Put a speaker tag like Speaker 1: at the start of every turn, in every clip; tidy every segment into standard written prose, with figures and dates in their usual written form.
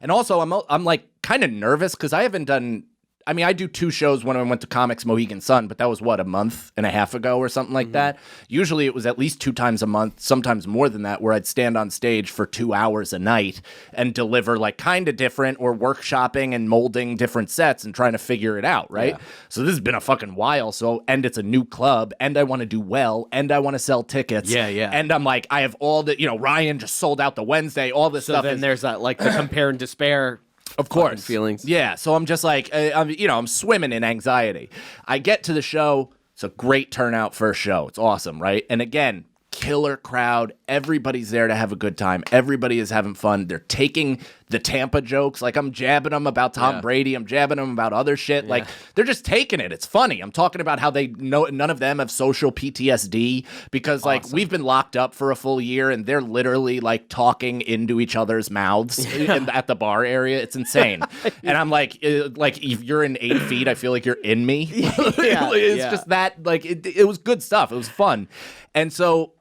Speaker 1: And also, I'm like kind of nervous because I haven't done. I mean, I do 2 shows when I went to Comics Mohegan Sun, but that was a month and a half ago or something like that. Usually it was at least 2 times a month, sometimes more than that, where I'd stand on stage for 2 hours a night and deliver like kind of different or workshopping and molding different sets and trying to figure it out, right? Yeah. So this has been a fucking while. And it's a new club, and I want to do well, and I want to sell tickets.
Speaker 2: Yeah.
Speaker 1: And I'm like, I have all the, Ryan just sold out the Wednesday, all this stuff.
Speaker 2: So then there's that like the compare and despair.
Speaker 1: Of course.
Speaker 2: Feelings.
Speaker 1: Yeah. So I'm just like, I'm swimming in anxiety. I get to the show. It's a great turnout for a show. It's awesome, right? And again, killer crowd. Everybody's there to have a good time. Everybody is having fun. They're taking the Tampa jokes. Like, I'm jabbing them about Tom Brady. I'm jabbing them about other shit. Like, they're just taking it. It's funny. I'm talking about how they know none of them have social PTSD because, like, we've been locked up for a full year and they're literally, like, talking into each other's mouths at the bar area. It's insane. And I'm like, if you're in 8 feet, I feel like you're in me. It's just that, like, it was good stuff. It was fun. And so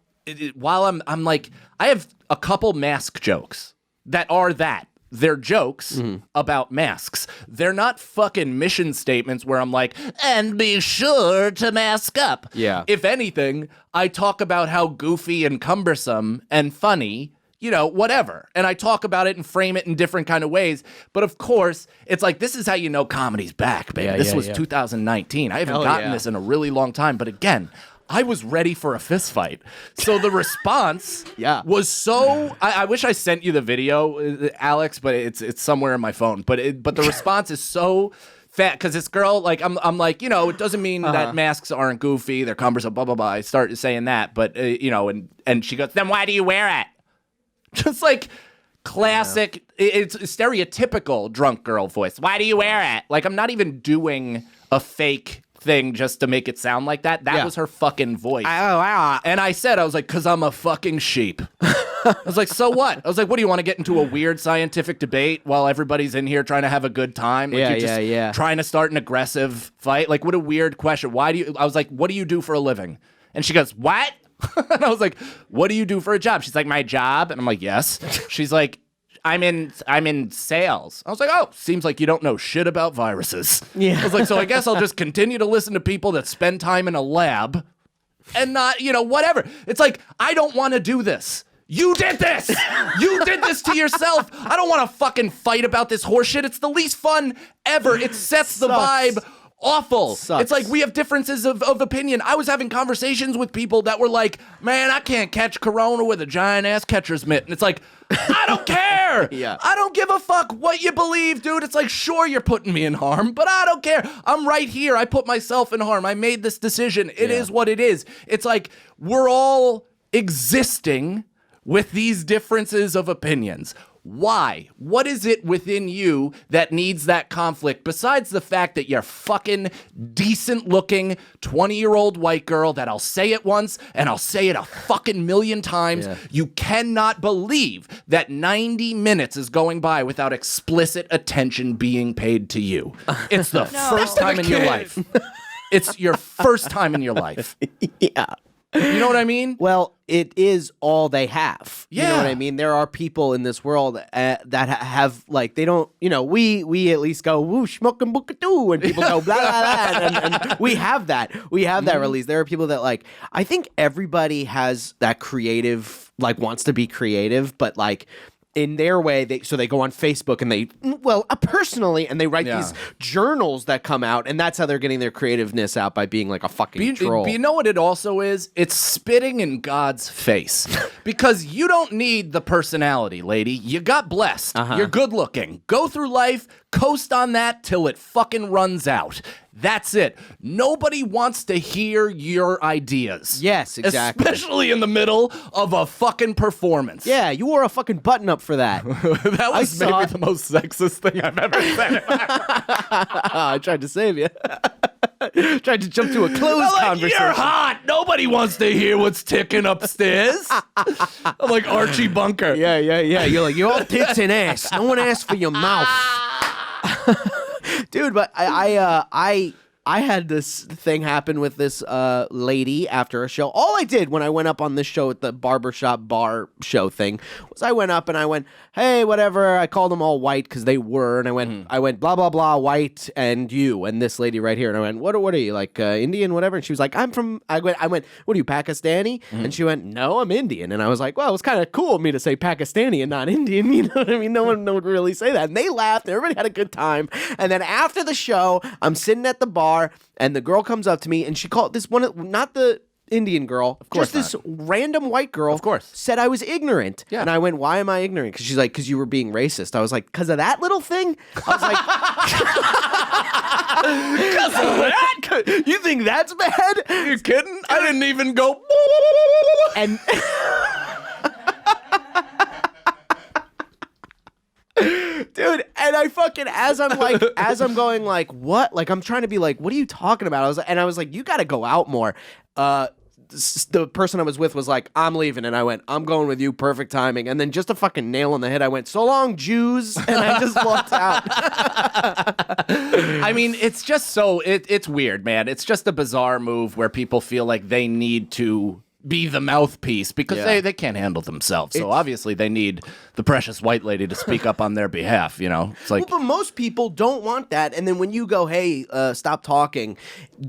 Speaker 1: while I'm like, I have a couple mask jokes that are that. They're jokes about masks. They're not fucking mission statements where I'm like, and be sure to mask up.
Speaker 2: Yeah.
Speaker 1: If anything, I talk about how goofy and cumbersome and funny, whatever. And I talk about it and frame it in different kind of ways. But of course, it's like, this is how you know comedy's back, baby. This was 2019. I haven't gotten this in a really long time. But again, I was ready for a fist fight. So the response was so... I wish I sent you the video, Alex, but it's somewhere in my phone. But the response is so fat because this girl, like, I'm like, it doesn't mean that masks aren't goofy, they're cumbersome, blah, blah, blah. I start saying that, but, and she goes, then why do you wear it? Just like... Classic, it's stereotypical drunk girl voice. Why do you wear it? Like, I'm not even doing a fake thing just to make it sound like that. That was her fucking voice. And I was like, because I'm a fucking sheep. I was like, so what? I was like, what, do you want to get into a weird scientific debate while everybody's in here trying to have a good time? Like, you're just trying to start an aggressive fight? Like, what a weird question. I was like, what do you do for a living? And she goes, what? And I was like, what do you do for a job? She's like, my job? And I'm like, yes. She's like, I'm in sales. I was like, oh, seems like you don't know shit about viruses. Yeah. I was like, so I guess I'll just continue to listen to people that spend time in a lab and not, whatever. It's like, I don't want to do this. You did this! You did this to yourself! I don't want to fucking fight about this horseshit. It's the least fun ever. It sets the vibe awful.
Speaker 2: Sucks.
Speaker 1: It's like we have differences of opinion. I was having conversations with people that were like, man, I can't catch corona with a giant ass catcher's mitt. And it's like, I don't care. I don't give a fuck what you believe, dude. It's like, sure, you're putting me in harm, but I don't care. I'm right here. I put myself in harm. I made this decision. It is what it is. It's like we're all existing with these differences of opinions. Why? What is it within you that needs that conflict besides the fact that you're fucking decent looking 20-year-old white girl that I'll say it once and I'll say it a fucking million times. You cannot believe that 90 minutes is going by without explicit attention being paid to you. It's the first time in your life. It's your first time in your life.
Speaker 2: Yeah.
Speaker 1: You know what I mean?
Speaker 2: Well, it is all they have.
Speaker 1: Yeah.
Speaker 2: You know what I mean? There are people in this world that have, like, they don't, we at least go, woo, schmuckin' bookadoo, and people go, blah, blah, blah, and we have that. We have that release. There are people that, like, I think everybody has that creative, like, wants to be creative, but, like, in their way, they go on Facebook and they, personally, and they write these journals that come out, and that's how they're getting their creativeness out, by being like a fucking troll.
Speaker 1: But you know what it also is? It's spitting in God's face. Because you don't need the personality, lady. You got blessed. You're good looking. Go through life, coast on that till it fucking runs out. That's it. Nobody wants to hear your ideas.
Speaker 2: Yes, exactly.
Speaker 1: Especially in the middle of a fucking performance.
Speaker 2: Yeah, you wore a fucking button-up for that.
Speaker 1: That was maybe the most sexist thing I've ever said.
Speaker 2: I tried to save you. Tried to jump to a closed conversation.
Speaker 1: You're hot. Nobody wants to hear what's ticking upstairs. I'm like Archie Bunker.
Speaker 2: Yeah. You're like, you're all tits and ass. No one asked for your mouth. Dude, but I I had this thing happen with this lady after a show. All I did when I went up on this show at the barbershop bar show thing was I went up and I went, hey, whatever. I called them all white because they were. And I went, blah, blah, blah, white and you and this lady right here. And I went, what are you, like Indian, whatever? And she was like, I went, what are you, Pakistani? And she went, no, I'm Indian. And I was like, well, it's kind of cool of me to say Pakistani and not Indian. You know what I mean? No one would really say that. And they laughed. Everybody had a good time. And then after the show, I'm sitting at the bar and the girl comes up to me and she called this one, not the Indian girl, of course, just this random white girl,
Speaker 1: of course,
Speaker 2: said I was ignorant. Yeah. And I went, why am I ignorant? Because she's like, because you were being racist. I was like, because of that little thing? I was like, because of that? You think that's bad?
Speaker 1: You kidding? I didn't even go.
Speaker 2: And dude, and I fucking as I'm going like, what? Like I'm trying to be like, what are you talking about? I was like, you got to go out more. The person I was with was like, I'm leaving, and I went, I'm going with you, perfect timing. And then just a fucking nail on the head, I went, so long, Jews, and I just walked out.
Speaker 1: I mean, it's just it's weird, man. It's just a bizarre move where people feel like they need to be the mouthpiece because they can't handle themselves. So obviously they need the precious white lady to speak up on their behalf, you know? It's like,
Speaker 2: well, but most people don't want that. And then when you go, hey, stop talking,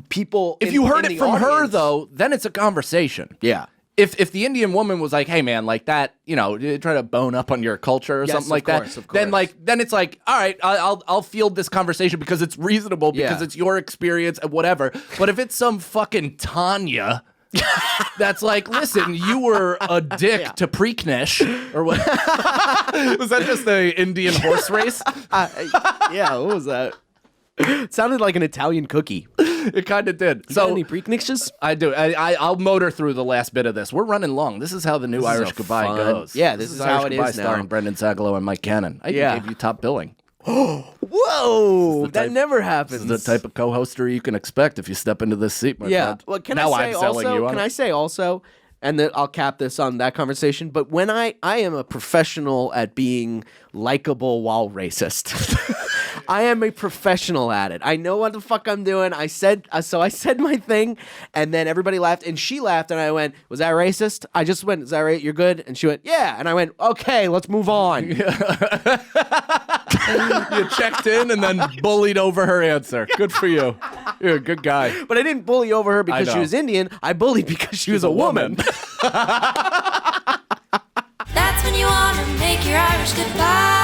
Speaker 2: people...
Speaker 1: If you heard it from her, though, then it's a conversation.
Speaker 2: Yeah.
Speaker 1: If the Indian woman was like, hey, man, like that, you know, try to bone up on your culture or something like that, then it's like, all right, I'll field this conversation because it's reasonable, because it's your experience and whatever. But if it's some fucking Tanya... that's like, listen, you were a dick to Preaknish, or what? Was that just a Indian horse race?
Speaker 2: Yeah, what was that? It sounded like an Italian cookie.
Speaker 1: It kind of did.
Speaker 2: You got any Preaknishes?
Speaker 1: I do. I'll motor through the last bit of this. We're running long. This is how the new Irish Goodbye goes.
Speaker 2: Yeah, this is how it is now.
Speaker 1: Starring Brendan Sagalow and Mike Cannon. I even gave you top billing.
Speaker 2: Whoa! That never happens.
Speaker 1: This is the type of co-hoster you can expect if you step into this seat, my friend.
Speaker 2: Well, can I say also, and then I'll cap this on that conversation, but when I am a professional at being likable while racist. I am a professional at it. I know what the fuck I'm doing. I said my thing, and then everybody laughed, and she laughed, and I went, was that racist? I just went, is that right? You're good? And she went, yeah. And I went, okay, let's move on.
Speaker 1: You checked in and then bullied over her answer. Good for you. You're a good guy.
Speaker 2: But I didn't bully over her because she was Indian. I bullied because she was a woman.
Speaker 3: That's when you want to make your Irish goodbye.